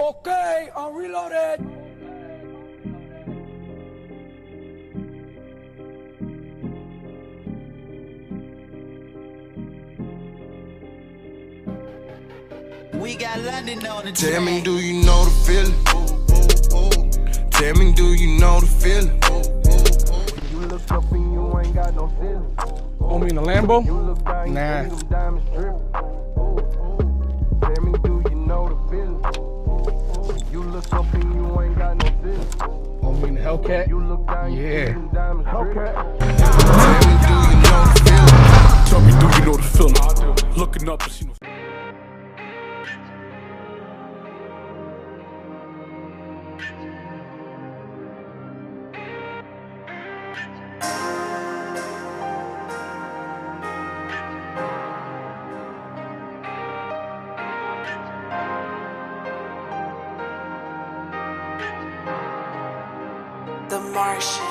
Okay, I'm reloaded. We got London on the track. Tell me, do you know the feeling? Tell me, do you know the feeling? When you look up and you ain't got no feeling. Oh, me in the Lambo? You look down, Nah. you see them diamonds dripping. Tell me, do you know the feeling? When you look up and you ain't got no feeling. Oh, me in the Hellcat? You look down, you see Yeah. them diamonds dripping. Tell me, do you know the feeling? Tell me, do you know the feeling? Looking up and see no. The Martians.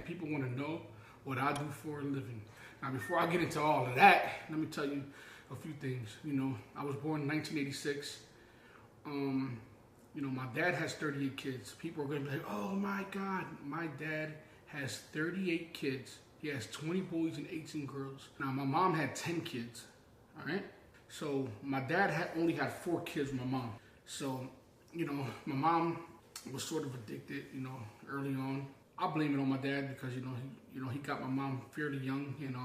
People want to know what I do for a living. Now, before I get into all of that, let me tell you a few things. You know, I was born in 1986. You know, my dad has 38 kids. People are going to be like, oh my God, my dad has 38 kids. He has 20 boys and 18 girls. Now, my mom had 10 kids, all right? So my dad only had 4 kids with my mom. So, you know, my mom was sort of addicted, you know, early on. I blame it on my dad because, he got my mom fairly young and,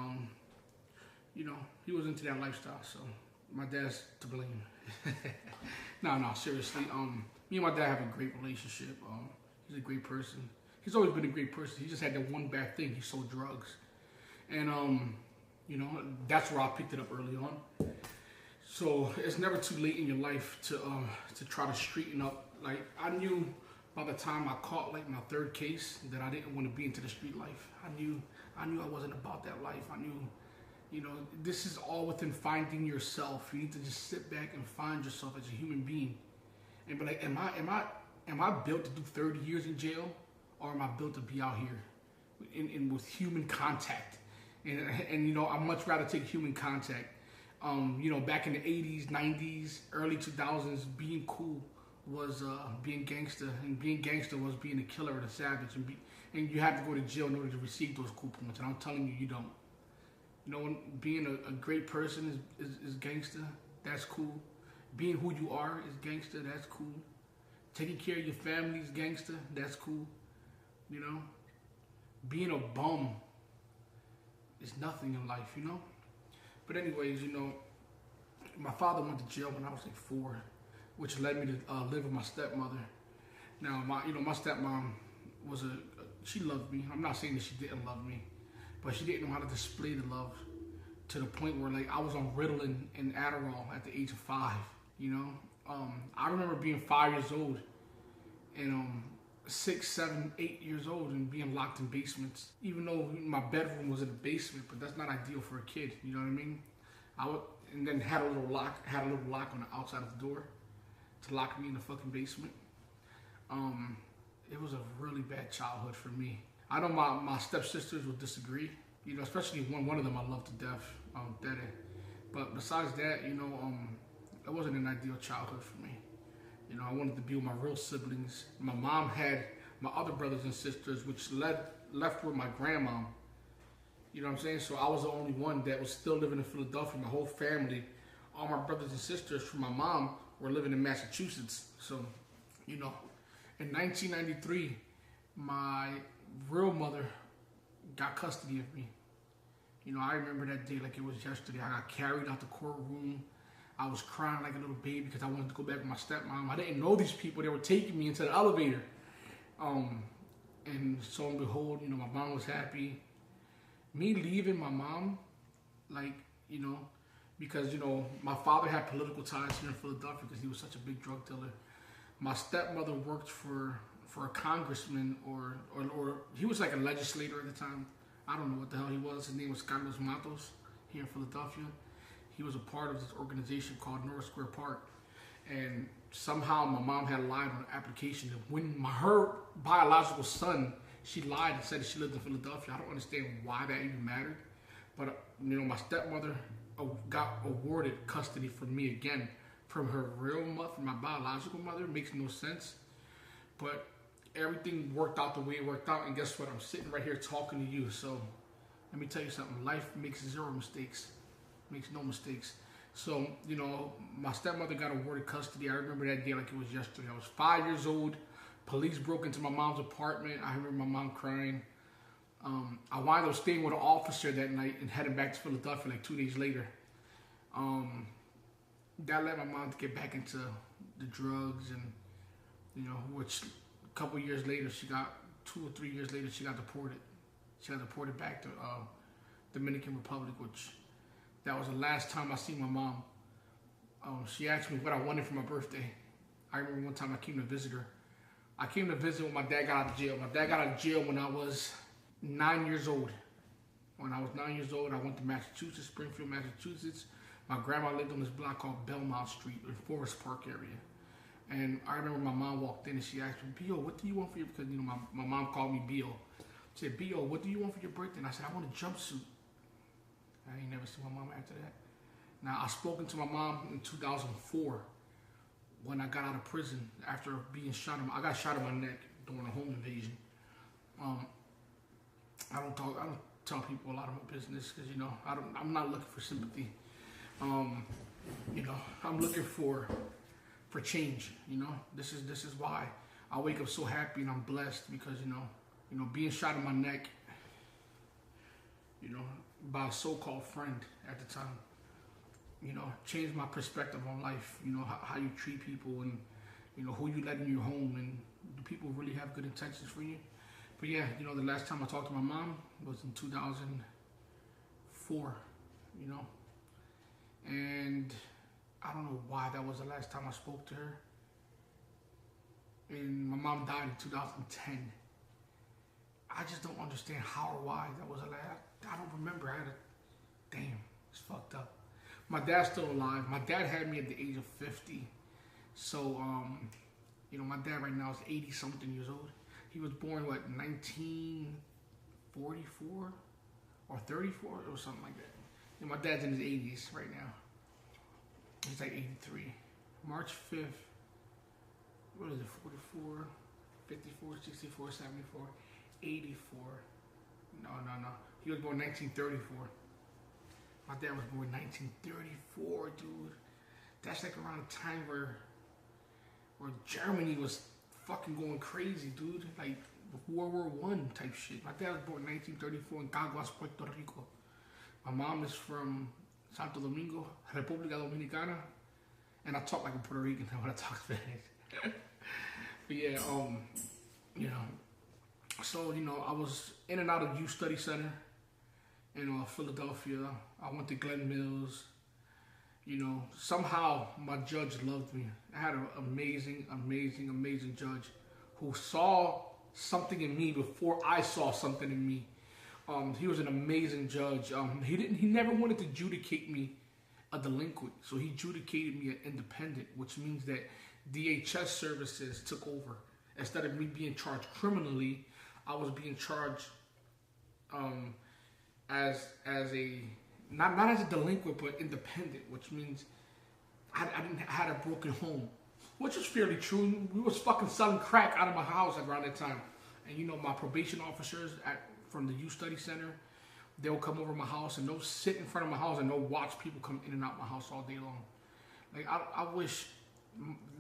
you know, he was into that lifestyle. So my dad's to blame. No, seriously. Me and my dad have a great relationship. He's a great person. He's always been a great person. He just had that one bad thing. He sold drugs. And, you know, that's where I picked it up early on. So it's never too late in your life to try to straighten up. Like, I knew by the time I caught like my 3rd case that I didn't want to be into the street life. I knew I wasn't about that life. I knew, you know, this is all within finding yourself. You need to just sit back and find yourself as a human being. And be like, am I built to do 30 years in jail, or am I built to be out here in with human contact? And you know, I'd much rather take human contact. You know, back in the 80s, 90s, early 2000s, being cool was being gangster, and being gangster was being a killer and a savage, and you had to go to jail in order to receive those cool points. And I'm telling you, you don't. You know, being a great person is gangster. That's cool. Being who you are is gangster. That's cool. Taking care of your family is gangster. That's cool. You know, being a bum is nothing in life. You know. But anyways, you know, my father went to jail when I was like 4. Which led me to live with my stepmother. Now, my stepmom she loved me. I'm not saying that she didn't love me, but she didn't know how to display the love to the point where, like, I was on Ritalin and Adderall at the age of 5. You know, I remember being 5 years old and 6, 7, 8 years old and being locked in basements. Even though my bedroom was in the basement, but that's not ideal for a kid. You know what I mean? And then had a little lock on the outside of the door to lock me in the fucking basement. It was a really bad childhood for me. I know my stepsisters will disagree, you know, especially one of them I love to death, Dede. But besides that, you know, it wasn't an ideal childhood for me. You know, I wanted to be with my real siblings. My mom had my other brothers and sisters, which left with my grandmom. You know what I'm saying? So I was the only one that was still living in Philadelphia. My whole family, all my brothers and sisters from my mom, were living in Massachusetts. So, you know, in 1993, my real mother got custody of me. You know, I remember that day like it was yesterday. I got carried out the courtroom. I was crying like a little baby because I wanted to go back with my stepmom. I didn't know these people. They were taking me into the elevator. And And so and behold, my mom was happy. Me leaving my mom, like, because, my father had political ties here in Philadelphia because he was such a big drug dealer. My stepmother worked for a congressman or he was like a legislator at the time. I don't know what the hell he was. His name was Carlos Matos here in Philadelphia. He was a part of this organization called North Square Park. And somehow my mom had lied on the application. When her biological son, she lied and said that she lived in Philadelphia. I don't understand why that even mattered. But, my stepmother got awarded custody from me again. From her real mother, from my biological mother. It makes no sense. But everything worked out the way it worked out. And guess what? I'm sitting right here talking to you. So let me tell you something. Life makes zero mistakes. Makes no mistakes. So, my stepmother got awarded custody. I remember that day like it was yesterday. I was 5 years old. Police broke into my mom's apartment. I remember my mom crying. I wound up staying with an officer that night and heading back to Philadelphia like 2 days later. That led my mom to get back into the drugs and, which a couple years later, 2 or 3 years later, she got deported. She got deported back to Dominican Republic, which that was the last time I seen my mom. She asked me what I wanted for my birthday. I remember one time I came to visit her. I came to visit when my dad got out of jail. My dad got out of jail when I was 9 years old. When I was 9 years old, I went to Massachusetts, Springfield, Massachusetts. My grandma lived on this block called Belmont Street in Forest Park area. And I remember my mom walked in and she asked me, "Bio, what do you want for your," because my mom called me Bio. She said, "Bio, what do you want for your birthday?" And I said, "I want a jumpsuit." I ain't never seen my mom after that. Now, I spoken to my mom in 2004 when I got out of prison after being shot. I got shot in my neck during a home invasion. I don't tell people a lot of my business because, I'm not looking for sympathy. I'm looking for change. This is why I wake up so happy and I'm blessed because, being shot in my neck, by a so-called friend at the time, changed my perspective on life, how you treat people and, who you let in your home and do people really have good intentions for you. But yeah, the last time I talked to my mom was in 2004, and I don't know why that was the last time I spoke to her. And my mom died in 2010. I just don't understand how or why that was the last. I don't remember. Damn, it's fucked up. My dad's still alive. My dad had me at the age of 50. So, my dad right now is 80-something years old. He was born, 1944 or 34 or something like that. And my dad's in his 80s right now. He's like 83. March 5th, what is it, 44, 54, 64, 74, 84. No. He was born 1934. My dad was born 1934, dude. That's like around the time where Germany was fucking going crazy, dude. Like World War I type shit. My dad was born in 1934 in Caguas, Puerto Rico. My mom is from Santo Domingo, República Dominicana. And I talk like a Puerto Rican when I talk Spanish. But yeah, so, I was in and out of Youth Study Center in Philadelphia. I went to Glen Mills. Somehow my judge loved me. I had an amazing, amazing, amazing judge who saw something in me before I saw something in me. He was an amazing judge. He never wanted to adjudicate me a delinquent, so he adjudicated me an independent, which means that DHS services took over. Instead of me being charged criminally, I was being charged as a not as a delinquent, but independent, which means I had a broken home, which is fairly true. We was fucking selling crack out of my house around that time, and my probation officers from the Youth Study Center, they'll come over my house and they'll sit in front of my house and they'll watch people come in and out my house all day long. Like I wish.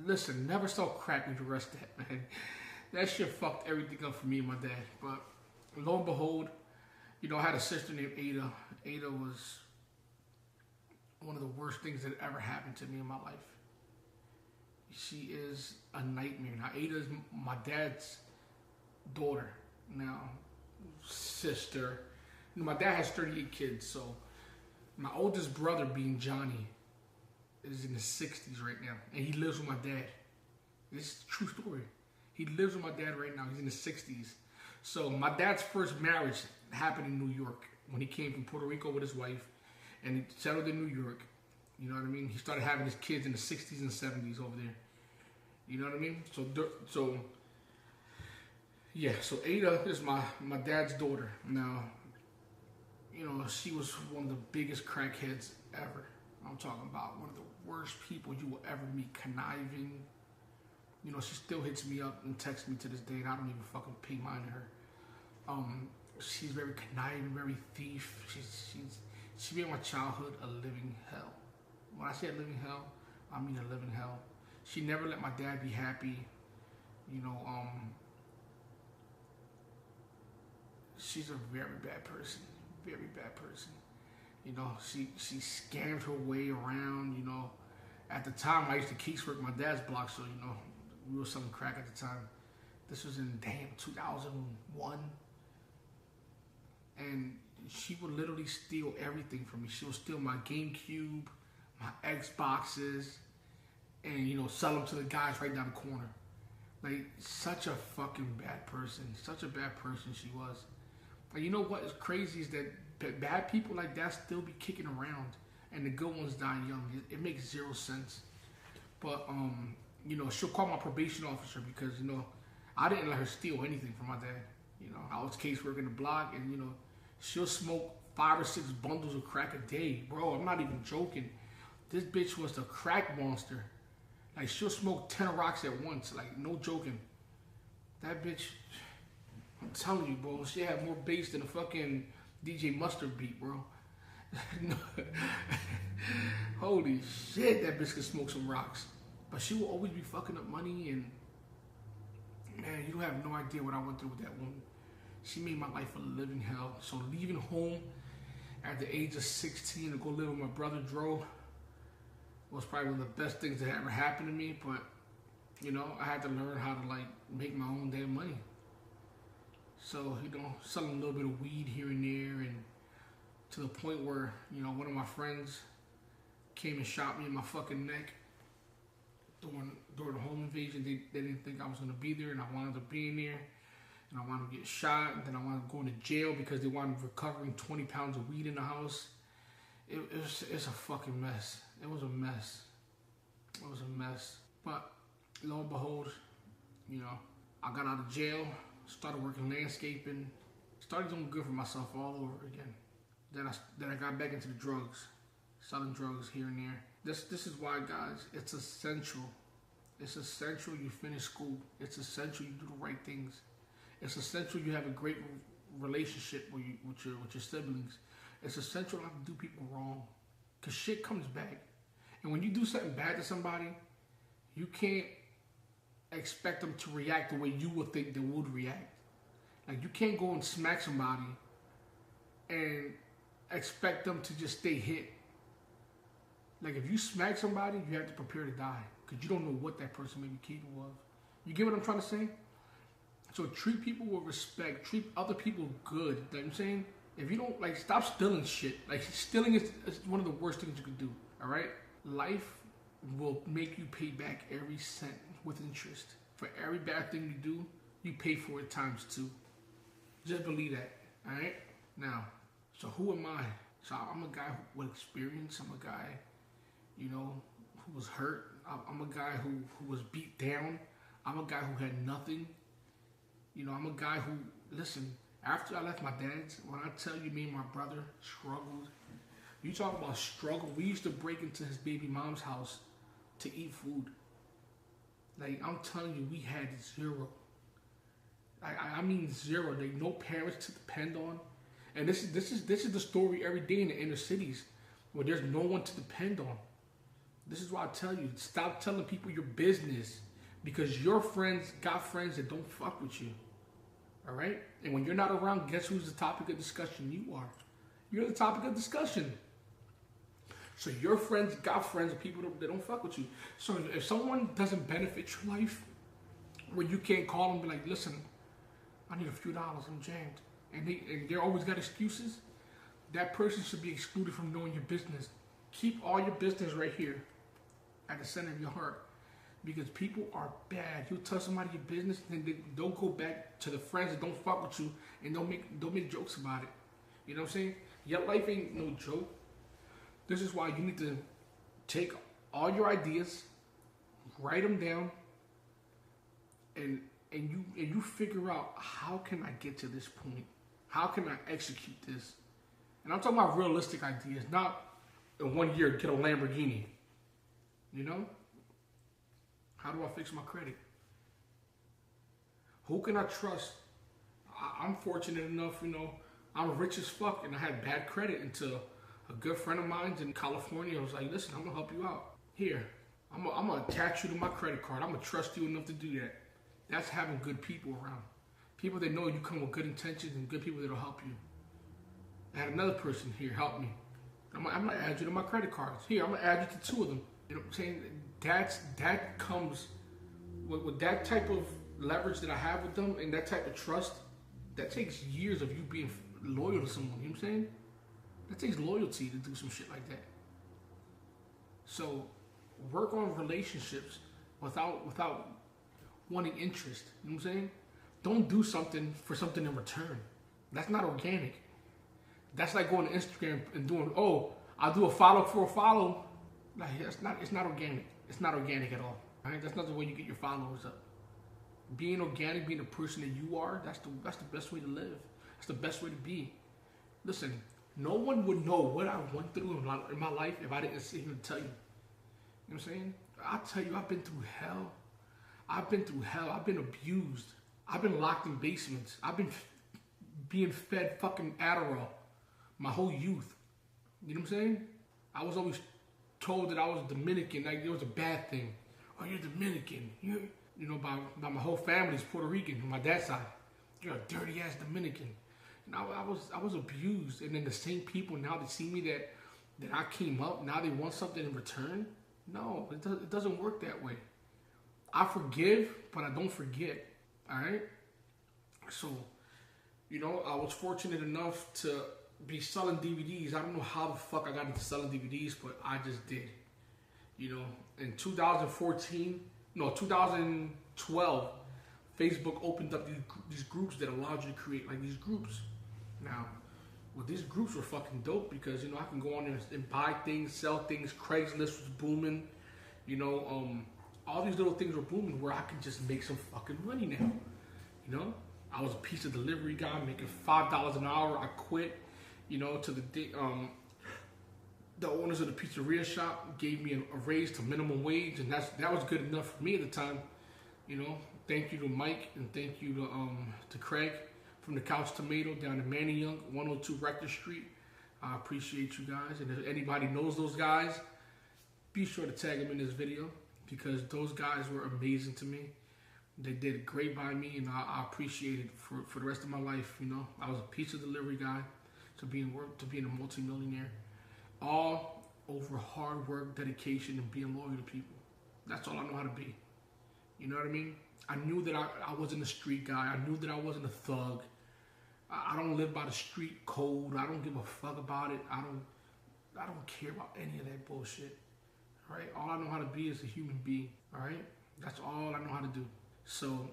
Listen, never sell crack when you're arrested, man. That shit fucked everything up for me and my dad. But lo and behold, I had a sister named Ada. Ada was one of the worst things that ever happened to me in my life. She is a nightmare. Now, Ada is my dad's daughter. Now, sister, my dad has 38 kids, so my oldest brother, being Johnny, is in his 60s right now, and he lives with my dad. This is a true story. He lives with my dad right now. He's in his 60s. So my dad's first marriage happened in New York when he came from Puerto Rico with his wife, and he settled in New York. You know what I mean? He started having his kids in the 60s and 70s over there. You know what I mean? So yeah. So Ada is my dad's daughter. Now, you know, she was one of the biggest crackheads ever. I'm talking about one of the worst people you will ever meet, conniving. You know, she still hits me up and texts me to this day, and I don't even fucking pay mind to her. She's very conniving, very thief. She made my childhood a living hell. When I say a living hell, I mean a living hell. She never let my dad be happy. You know, she's a very bad person. Very bad person. You know, she scammed her way around. You know, at the time I used to casework my dad's block, so you know, we were selling crack at the time. This was in 2001, and she would literally steal everything from me. She would steal my GameCube, my Xboxes, and you know, sell them to the guys right down the corner. Like, such a fucking bad person. Such a bad person she was. And you know what is crazy is that bad people like that still be kicking around, and the good ones die young. It makes zero sense. But you know, she'll call my probation officer because, you know, I didn't let her steal anything from my dad. You know, I was caseworking the block, and you know, she'll smoke 5 or 6 bundles of crack a day, bro. I'm not even joking. This bitch was the crack monster. Like, she'll smoke 10 rocks at once. Like, no joking. That bitch, I'm telling you, bro, she had more bass than a fucking DJ Mustard beat, bro. Holy shit, that bitch could smoke some rocks. But she will always be fucking up money, and man, you have no idea what I went through with that woman. She made my life a living hell. So leaving home at the age of 16 to go live with my brother Dro was probably one of the best things that ever happened to me. But you know, I had to learn how to like make my own damn money. So, you know, selling a little bit of weed here and there, and to the point where, you know, one of my friends came and shot me in my fucking neck during the home invasion. They didn't think I was going to be there, and I wound up being there, and I wound up getting shot, and then I wound up going to jail because they wound up recovering 20 pounds of weed in the house. It's a fucking mess. It was a mess. It was a mess. But lo and behold, you know, I got out of jail, started working landscaping, started doing good for myself all over again. Then I got back into the drugs, selling drugs here and there. This is why, guys, it's essential. It's essential you finish school. It's essential you do the right things. It's essential you have a great relationship with your siblings. It's essential not to do people wrong, because shit comes back. And when you do something bad to somebody, you can't expect them to react the way you would think they would react. Like, you can't go and smack somebody and expect them to just stay hit. Like, if you smack somebody, you have to prepare to die, because you don't know what that person may be capable of. You get what I'm trying to say? So treat people with respect. Treat other people good. You know what I'm saying? If you don't, like, stop stealing shit. Like, stealing is one of the worst things you can do, all right? Life will make you pay back every cent with interest. For every bad thing you do, you pay for it ×2. Just believe that, all right? Now, so who am I? So I'm a guy with experience. I'm a guy, you know, who was hurt. I'm a guy who was beat down. I'm a guy who had nothing. You know, I'm a guy who, listen, after I left my dad's, when I tell you me and my brother struggled, you talk about struggle, we used to break into his baby mom's house to eat food. Like, I'm telling you, we had zero. I mean zero. Like, no parents to depend on. And this is the story every day in the inner cities, where there's no one to depend on. This is why I tell you, stop telling people your business, because your friends got friends that don't fuck with you. All right? And when you're not around, guess who's the topic of discussion? You are. You're the topic of discussion. So your friends got friends of people that don't fuck with you. So if someone doesn't benefit your life, where you can't call them and be like, listen, I need a few dollars, I'm jammed. And they always got excuses. That person should be excluded from knowing your business. Keep all your business right here at the center of your heart. Because people are bad. You'll tell somebody your business, and then they'll go back to the friends that don't fuck with you, and they'll make jokes about it. You know what I'm saying? Your life ain't no joke. This is why you need to take all your ideas, write them down, and you figure out, how can I get to this point? How can I execute this? And I'm talking about realistic ideas, not in 1 year get a Lamborghini. You know? How do I fix my credit? Who can I trust? I'm fortunate enough, you know, I'm rich as fuck and I had bad credit until a good friend of mine's in California was like, listen, I'm gonna help you out. Here, I'm gonna attach you to my credit card. I'm gonna trust you enough to do that. That's having good people around. People that know you come with good intentions and good people that'll help you. I had another person here help me. I'm gonna add you to my credit cards. Here, I'm gonna add you to 2 of them. You know what I'm saying? That comes with that type of leverage that I have with them and that type of trust. That takes years of you being loyal to someone. You know what I'm saying? That takes loyalty to do some shit like that. So work on relationships without wanting interest. You know what I'm saying? Don't do something for something in return. That's not organic. That's like going to Instagram and doing, oh, I'll do a follow for a follow. Like, it's not organic. It's not organic at all. Right? That's not the way you get your followers up. Being organic, being the person that you are, that's the best way to live. That's the best way to be. Listen, no one would know what I went through in my life if I didn't sit here and tell you. You know what I'm saying? I'll tell you, I've been through hell. I've been abused. I've been locked in basements. I've been being fed fucking Adderall my whole youth. You know what I'm saying? I was always told that I was Dominican, like it was a bad thing. Oh, you're Dominican. You know, by my whole family's Puerto Rican on my dad's side. You're a dirty ass Dominican. And I was abused. And then the same people now that see me that I came up, now they want something in return. No, it doesn't work that way. I forgive, but I don't forget. Alright? So, you know, I was fortunate enough to be selling DVDs. I don't know how the fuck I got into selling DVDs, but I just did. You know, in 2012, Facebook opened up these groups that allowed you to create like these groups. Now, well, these groups were fucking dope because, you know, I can go on there and buy things, sell things. Craigslist was booming. You know, all these little things were booming where I could just make some fucking money now. You know, I was a pizza delivery guy making $5 an hour. I quit. You know, to the owners of the pizzeria shop gave me a raise to minimum wage, and that was good enough for me at the time. You know, thank you to Mike and thank you to Craig from the Couch Tomato down in Manayunk, 102 Rector Street. I appreciate you guys, and if anybody knows those guys, be sure to tag them in this video because those guys were amazing to me. They did great by me, and I appreciate it for the rest of my life. You know, I was a pizza delivery guy. To being a multimillionaire, all over hard work, dedication, and being loyal to people. That's all I know how to be. You know what I mean? I knew that I wasn't a street guy. I knew that I wasn't a thug. I don't live by the street code. I don't give a fuck about it. I don't care about any of that bullshit. All right? All I know how to be is a human being. All right? That's all I know how to do. So,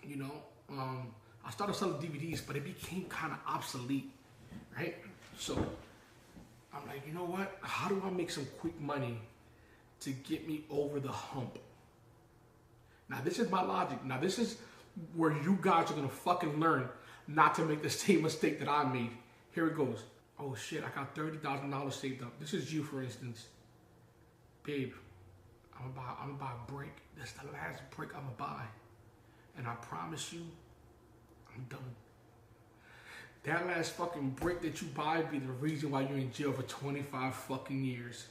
you know, I started selling DVDs, but it became kind of obsolete. Right? So I'm like, you know what? How do I make some quick money to get me over the hump? Now this is my logic. Now this is where you guys are gonna fucking learn not to make the same mistake that I made. Here it goes. Oh shit, I got $30,000 saved up. This is you, for instance. Babe, I'm gonna buy a brick. This is the last brick I'm gonna buy. And I promise you, I'm done. That last fucking brick that you buy be the reason why you're in jail for 25 fucking years.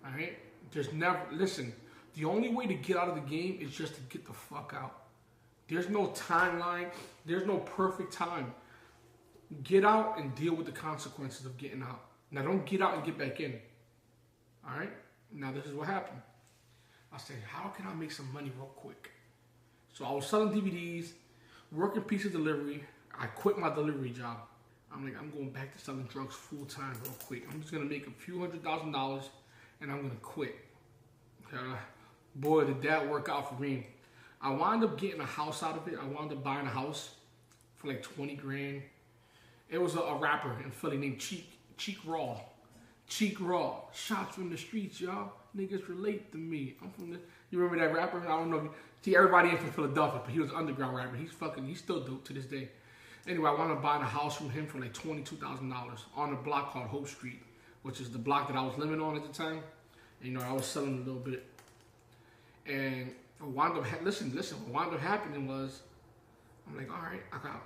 Alright? There's never, listen, the only way to get out of the game is just to get the fuck out. There's no timeline. There's no perfect time. Get out and deal with the consequences of getting out. Now don't get out and get back in. Alright? Now this is what happened. I said, how can I make some money real quick? So I was selling DVDs. working pizza delivery. I quit my delivery job. I'm like, I'm going back to selling drugs full time real quick. I'm just gonna make a few $100,000 and I'm gonna quit. Boy, did that work out for me. I wound up getting a house out of it. I wound up buying a house for like 20 grand. It was a rapper in Philly named Cheek Raw. Cheek Raw. Shots from the streets, y'all. Niggas relate to me. I'm from the. You remember that rapper? I don't know. See, everybody ain't from Philadelphia, but he was an underground rapper. He's still dope to this day. Anyway, I wound up buying a house from him for like $22,000 on a block called Hope Street, which is the block that I was living on at the time. And, you know, I was selling a little bit. And what wound up, what wound up happening was, I'm like, all right, I got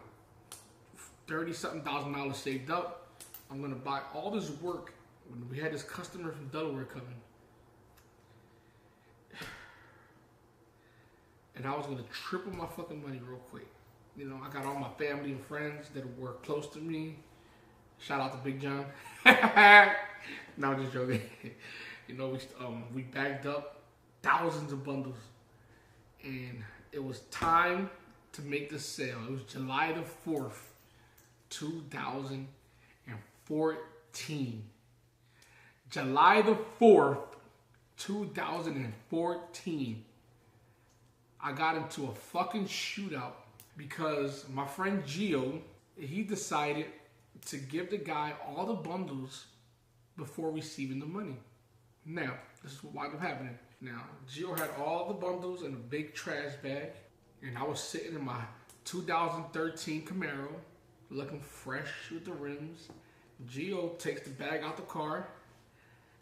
$30-something thousand saved up. I'm gonna buy all this work. We had this customer from Delaware coming, and I was gonna triple my fucking money real quick. You know, I got all my family and friends that were close to me. Shout out to Big John. No, I'm just joking. You know, we bagged up thousands of bundles, and it was time to make the sale. It was July the 4th, 2014. July the 4th, 2014. I got into a fucking shootout because my friend Gio, he decided to give the guy all the bundles before receiving the money. Now, this is what wound up happening. Now, Gio had all the bundles in a big trash bag, and I was sitting in my 2013 Camaro, looking fresh with the rims. Gio takes the bag out the car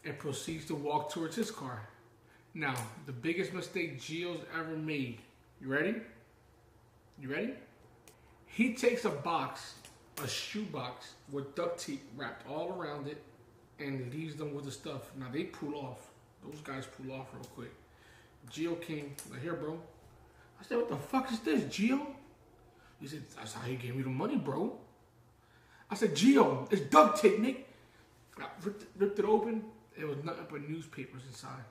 and proceeds to walk towards his car. Now, the biggest mistake Gio's ever made. You ready? You ready? He takes a shoe box with duct tape wrapped all around it and leaves them with the stuff. Now, they pull off. Those guys pull off real quick. Gio came, like, here, bro. I said, what the fuck is this, Gio? He said, that's how he gave me the money, bro. I said, Gio, it's duct tape, Nick. I ripped it open. It was nothing but newspapers inside.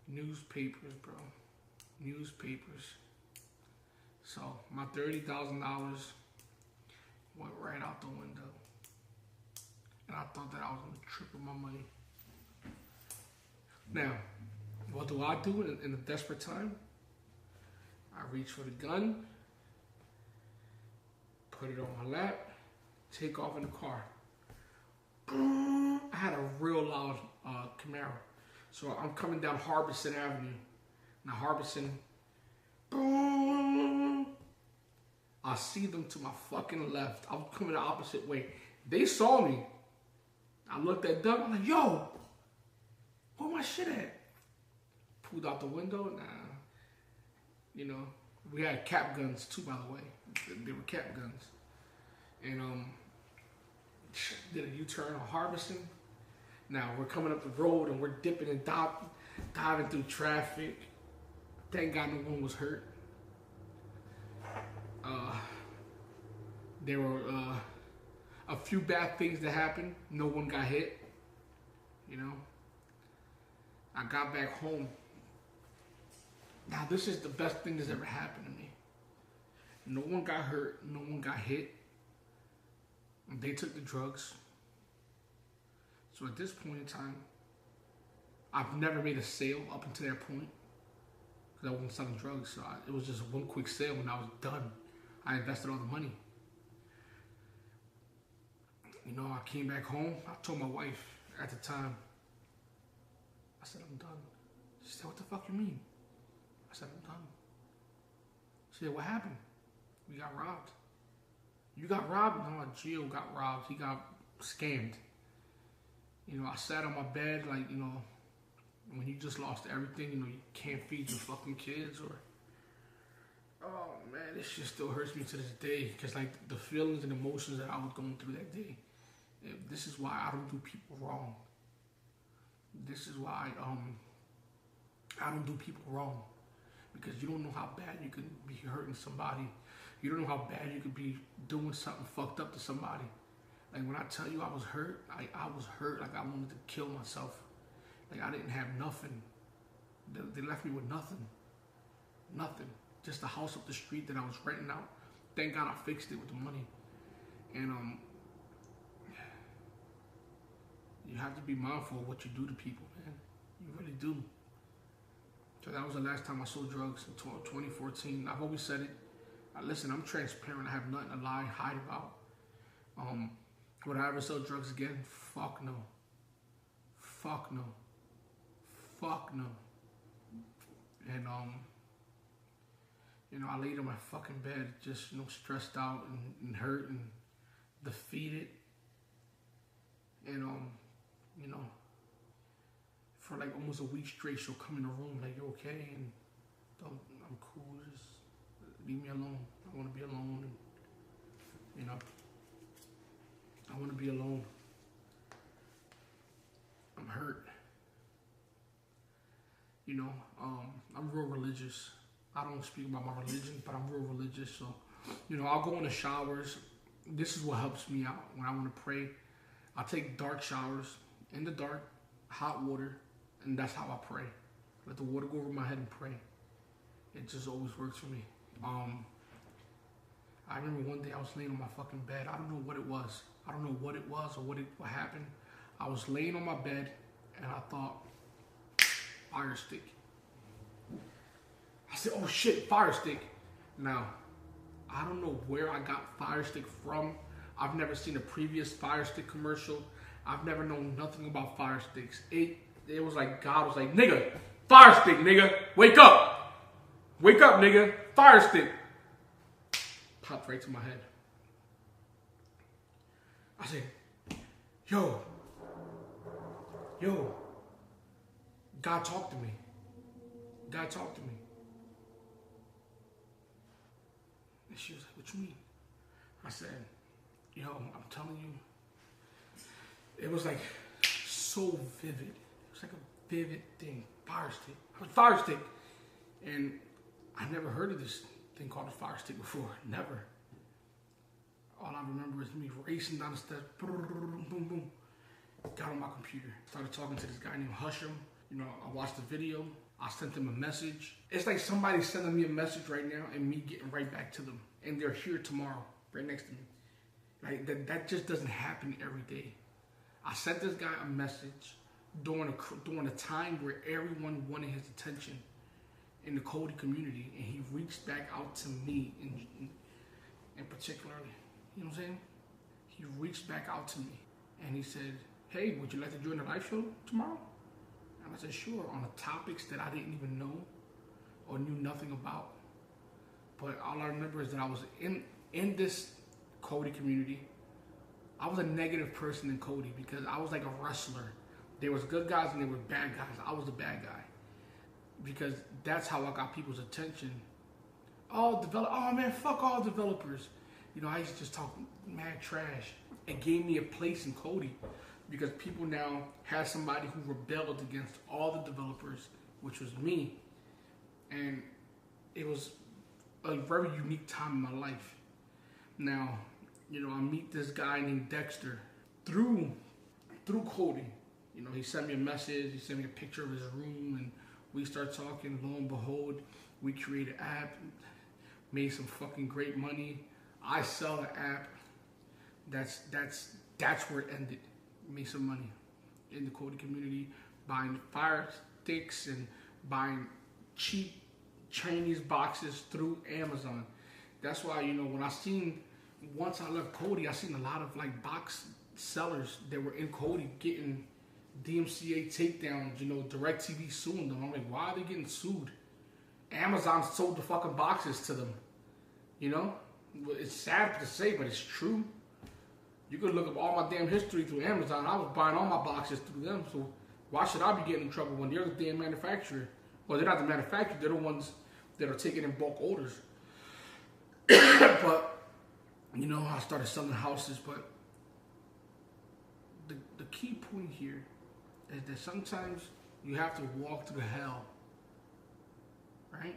Newspapers, bro. Newspapers. So my $30,000 went right out the window. And I thought that I was going to triple my money. Now, what do I do in a desperate time? I reach for the gun, put it on my lap, take off in the car. I had a real loud Camaro. So I'm coming down Harbison Avenue. Now Harbison, I see them to my fucking left. I'm coming the opposite way. They saw me. I looked at them. I'm like, yo, where my shit at? Pulled out the window. Nah. You know, we had cap guns too, by the way. They were cap guns. And did a U-turn on Harbison. Now we're coming up the road and we're dipping and diving through traffic. Thank God no one was hurt. There were a few bad things that happened. No one got hit. You know. I got back home. Now this is the best thing that's ever happened to me. No one got hurt. No one got hit. They took the drugs. So at this point in time, I've never made a sale up until that point because I wasn't selling drugs. So it was just one quick sale and I was done. I invested all the money. You know, I came back home. I told my wife at the time, I said, I'm done. She said, what the fuck you mean? I said, I'm done. She said, what happened? We got robbed. You got robbed? No, Gio got robbed. He got scammed. You know, I sat on my bed like, you know, when you just lost everything, you know, you can't feed your fucking kids or... Oh, man, this shit still hurts me to this day because, like, the feelings and emotions that I was going through that day. This is why I don't do people wrong. This is why I don't do people wrong. Because you don't know how bad you could be hurting somebody. You don't know how bad you could be doing something fucked up to somebody. Like, when I tell you I was hurt, I was hurt. Like, I wanted to kill myself. Like, I didn't have nothing. They left me with nothing. Nothing. just the house up the street that I was renting out. Thank God I fixed it with the money. And you have to be mindful of what you do to people, man. You really do. So that was the last time I sold drugs in 2014. I've always said it. Listen, I'm transparent. I have nothing to lie, hide about. Would I ever sell drugs again? Fuck no. Fuck no. Fuck no. And you know, I laid on my fucking bed, just, you know, stressed out and hurt and defeated. And you know, for like almost a week straight, she'll come in the room like, "You okay?" And I'm cool. Just leave me alone. I want to be alone. And, you know, I want to be alone. I'm hurt. You know, I'm real religious. I don't speak about my religion, but I'm real religious. So, you know, I'll go in the showers. This is what helps me out when I want to pray. I take dark showers in the dark, hot water, and that's how I pray. Let the water go over my head and pray. It just always works for me. I remember one day I was laying on my fucking bed. I don't know what it was. I don't know what it was or what happened. I was laying on my bed and I thought, fire stick. I said, oh shit, fire stick. Now, I don't know where I got fire stick from. I've never seen a previous fire stick commercial. I've never known nothing about fire sticks. It was like God was like, nigga, fire stick, nigga, wake up. Wake up, nigga, fire stick. Popped right to my head. I said, yo, God talked to me. God talked to me. And she was like, what you mean? I said, yo, I'm telling you, it was like so vivid. It was like a vivid thing. Fire stick. I was fire stick. And I never heard of this thing called a fire stick before. Never. All I remember is me racing down the steps. Boom, boom, boom. Got on my computer. Started talking to this guy named Husham. You know, I watched the video. I sent them a message. It's like somebody sending me a message right now and me getting right back to them. And they're here tomorrow, right next to me. Like that just doesn't happen every day. I sent this guy a message during a time where everyone wanted his attention in the Cody community, and he reached back out to me in particularly. You know what I'm saying? He reached back out to me and he said, hey, would you like to join the live show tomorrow? And I said, sure, on the topics that I didn't even know or knew nothing about. But all I remember is that I was in this Cody community. I was a negative person in Cody because I was like a wrestler. There was good guys and there were bad guys. I was the bad guy because that's how I got people's attention. Oh man, fuck all developers. You know, I used to just talk mad trash. It gave me a place in Cody because people now had somebody who rebelled against all the developers, which was me. And it was a very unique time in my life. Now, you know, I meet this guy named Dexter through Cody. You know, he sent me a message, he sent me a picture of his room, and we start talking. Lo and behold, we created an app, made some fucking great money. I sell the app. That's where it ended. Made some money in the Cody community, buying fire sticks and buying cheap Chinese boxes through Amazon. That's why, you know, once I left Cody, I seen a lot of like box sellers that were in Cody getting DMCA takedowns, you know, DirecTV suing them. I'm like, why are they getting sued? Amazon sold the fucking boxes to them. You know? It's sad to say, but it's true. You could look up all my damn history through Amazon. I was buying all my boxes through them, so why should I be getting in trouble when they're the damn manufacturer? Well, they're not the manufacturer, they're the ones that are taking in bulk orders. But, you know, I started selling houses, but the key point here is that sometimes you have to walk through hell, right?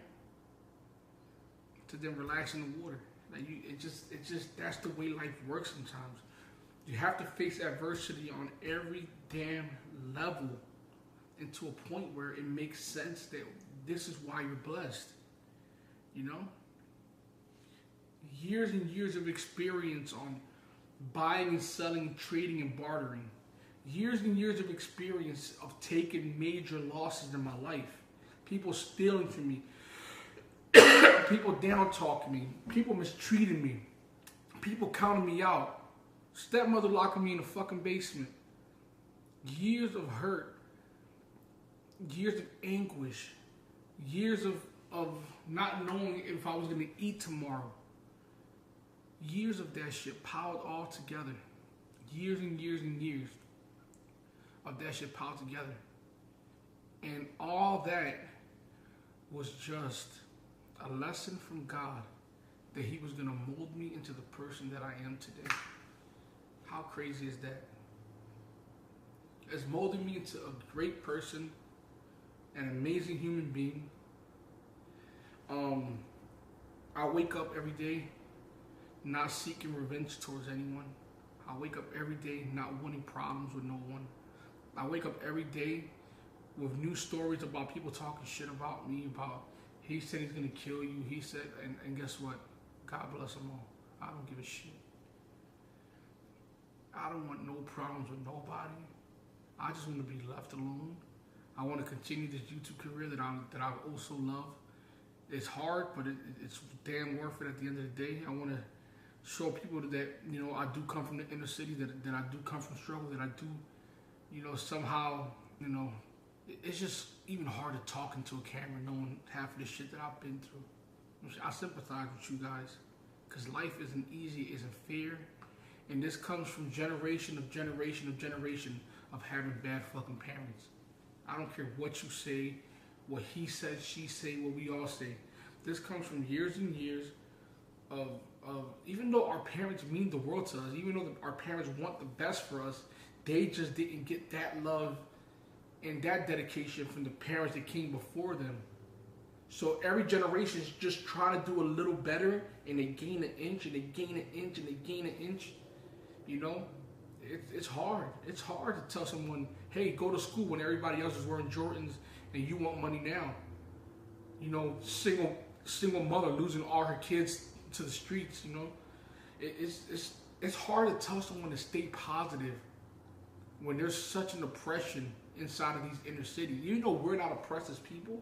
To then relax in the water. Like it just that's the way life works sometimes. You have to face adversity on every damn level, and to a point where it makes sense that this is why you're blessed. You know? Years and years of experience on buying and selling, trading and bartering. Years and years of experience of taking major losses in my life. People stealing from me. People down talking me. People mistreating me. People counting me out. Stepmother locking me in the fucking basement. Years of hurt. Years of anguish. Years of not knowing if I was going to eat tomorrow. Years of that shit piled all together. Years and years and years of that shit piled together. And all that was just a lesson from God that He was going to mold me into the person that I am today. How crazy is that? It's molded me into a great person, an amazing human being. I wake up every day not seeking revenge towards anyone. I wake up every day not wanting problems with no one. I wake up every day with new stories about people talking shit about me, about he said he's gonna kill you, he said, and guess what? God bless them all. I don't give a shit. I don't want no problems with nobody. I just want to be left alone. I want to continue this YouTube career that I also love. It's hard, but it's damn worth it at the end of the day. I want to show people that, you know, I do come from the inner city, that I do come from struggle, that I do, you know, somehow, you know, it's just even hard to talk into a camera knowing half of the shit that I've been through. I sympathize with you guys, because life isn't easy, it isn't fair, and this comes from generation of having bad fucking parents. I don't care what you say, what he said, she say, what we all say. This comes from years and years of even though our parents mean the world to us, even though our parents want the best for us, they just didn't get that love and that dedication from the parents that came before them. So every generation is just trying to do a little better, and they gain an inch, and they gain an inch, and they gain an inch. You know, it's hard. It's hard to tell someone, hey, go to school when everybody else is wearing Jordans and you want money now. You know, single mother losing all her kids to the streets. You know, it's hard to tell someone to stay positive when there's such an oppression inside of these inner cities. Even though we're not oppressed as people,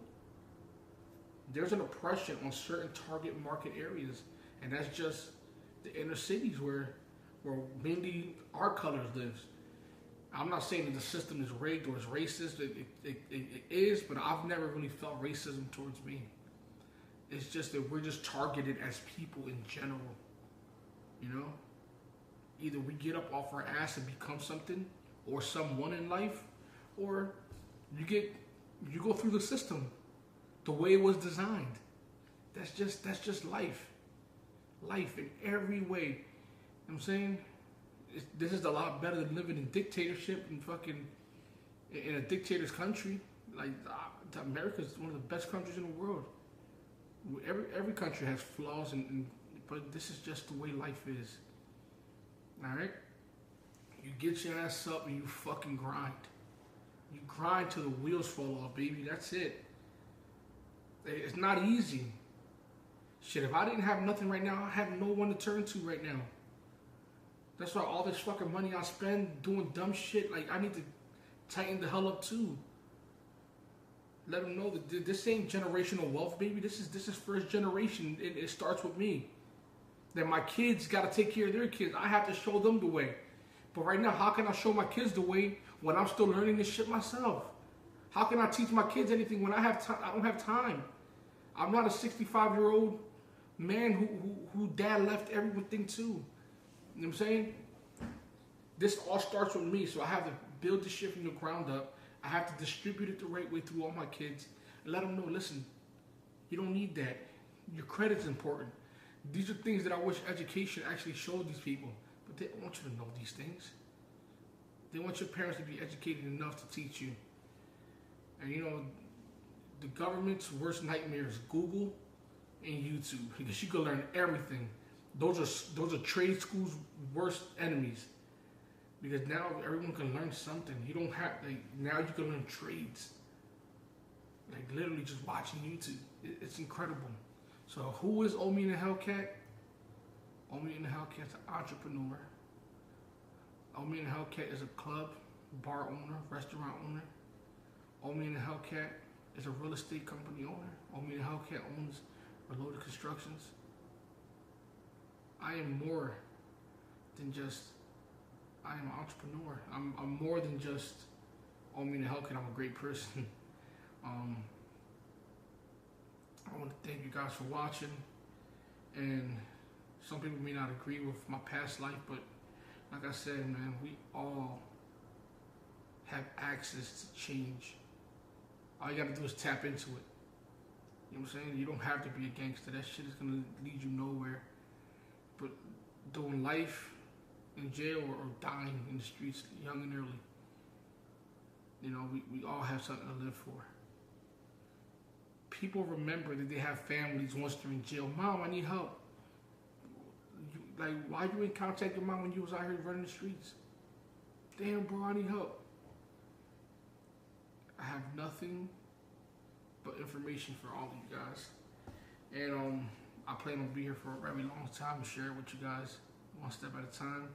there's an oppression on certain target market areas, and that's just the inner cities where mainly our colors lives. I'm not saying that the system is rigged or is racist. It is, but I've never really felt racism towards me. It's just that we're just targeted as people in general. You know? Either we get up off our ass and become something or someone in life, or you go through the system the way it was designed. That's just life. Life in every way. You know what I'm saying? This is a lot better than living in dictatorship and fucking in a dictator's country. Like, America is one of the best countries in the world. Every country has flaws, but this is just the way life is. Alright? You get your ass up and you fucking grind. You grind till the wheels fall off, baby. That's it. It's not easy. Shit, if I didn't have nothing right now, I have no one to turn to right now. That's why all this fucking money I spend doing dumb shit, like, I need to tighten the hell up too. Let them know that this ain't generational wealth, baby. This is first generation. It starts with me. That my kids got to take care of their kids. I have to show them the way. But right now, how can I show my kids the way when I'm still learning this shit myself? How can I teach my kids anything when I don't have time? I'm not a 65-year-old man who dad left everything to. You know what I'm saying? This all starts with me, so I have to build this shit from the ground up. I have to distribute it the right way through all my kids and let them know, listen, you don't need that. Your credit's important. These are things that I wish education actually showed these people, but they don't want you to know these things. They want your parents to be educated enough to teach you. And you know, the government's worst nightmare is Google and YouTube, because you can learn everything. Those are trade schools' worst enemies, because now everyone can learn something. You don't have, like, now you can learn trades. Like, literally just watching YouTube. It's incredible. So who is Omi and the Hellcat? Omi and the Hellcat is an entrepreneur. Omi and the Hellcat is a club, bar owner, restaurant owner. Omi and the Hellcat is a real estate company owner. Omi and the Hellcat owns Reveale Constructions. I am more than just, I am an entrepreneur. I'm more than just Omi and the Hellcat. I'm a great person. I want to thank you guys for watching. And some people may not agree with my past life, but like I said, man, we all have access to change. All you gotta do is tap into it. You know what I'm saying? You don't have to be a gangster. That shit is gonna lead you nowhere. But doing life in jail or dying in the streets young and early, you know, we all have something to live for. People remember that they have families once they're in jail. Mom, I need help. Like, why you ain't contact your mom when you was out here running the streets? Damn, bro, I need help. I have nothing but information for all of you guys. And I plan on being here for a very long time to share it with you guys one step at a time.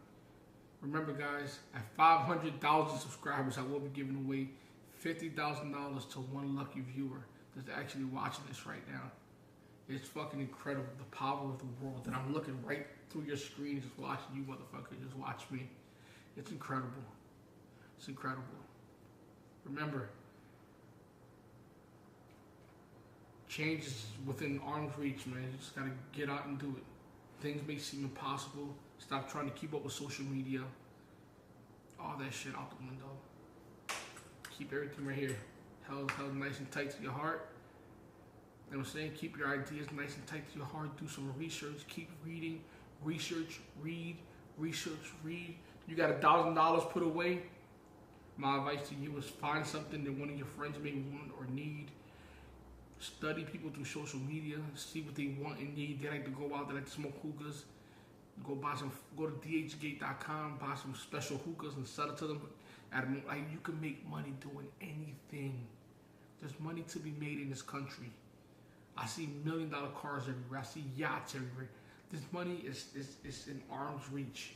Remember, guys, at 500,000 subscribers, I will be giving away $50,000 to one lucky viewer that's actually watching this right now. It's fucking incredible, the power of the world, that I'm looking right through your screen, just watching you motherfuckers, just watch me. It's incredible. It's incredible. Remember, change is within arm's reach, man. You just gotta get out and do it. Things may seem impossible. Stop trying to keep up with social media. All that shit out the window. Keep everything right here. Held nice and tight to your heart. You know what I'm saying? Keep your ideas nice and tight to your heart. Do some research. Keep reading. Research, read. Research, read. You got $1,000 put away. My advice to you is find something that one of your friends may want or need. Study people through social media. See what they want and need. They like to go out. They like to smoke hookahs. Go to dhgate.com. Buy some special hookahs and sell it to them. Like, you can make money doing anything. There's money to be made in this country. I see $1 million cars everywhere. I see yachts everywhere. This money is in arm's reach.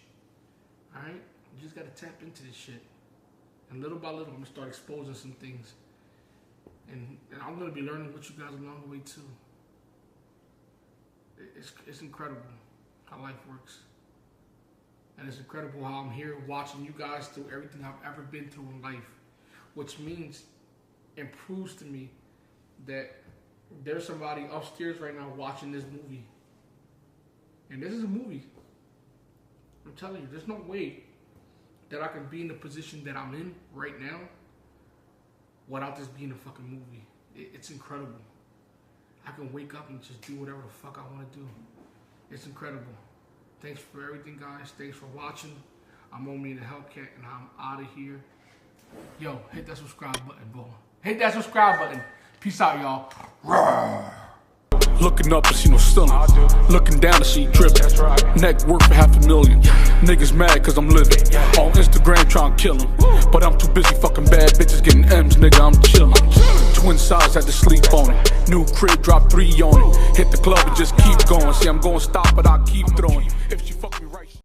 All right? You just got to tap into this shit. And little by little, I'm going to start exposing some things. And I'm going to be learning with you guys along the way, too. It's incredible how life works. And it's incredible how I'm here watching you guys through everything I've ever been through in life. Which means, and proves to me that there's somebody upstairs right now watching this movie. And this is a movie. I'm telling you, there's no way that I can be in the position that I'm in right now without this being a fucking movie. It's incredible. I can wake up and just do whatever the fuck I want to do. It's incredible. Thanks for everything, guys. Thanks for watching. I'm Omi and the Hellcat, and I'm out of here. Yo, hit that subscribe button, bro. Hit that subscribe button. Peace out, y'all. Roar. Looking up and see no stunning. Looking down to see dripping. Neck worth for $500,000. Niggas mad cause I'm living. On Instagram trying to kill them. But I'm too busy fucking bad bitches getting M's, nigga, I'm chillin'. Twin size, had to sleep on it. New crib, drop 3 on it. Hit the club and just keep going. See, I'm gonna stop, but I keep throwing. If she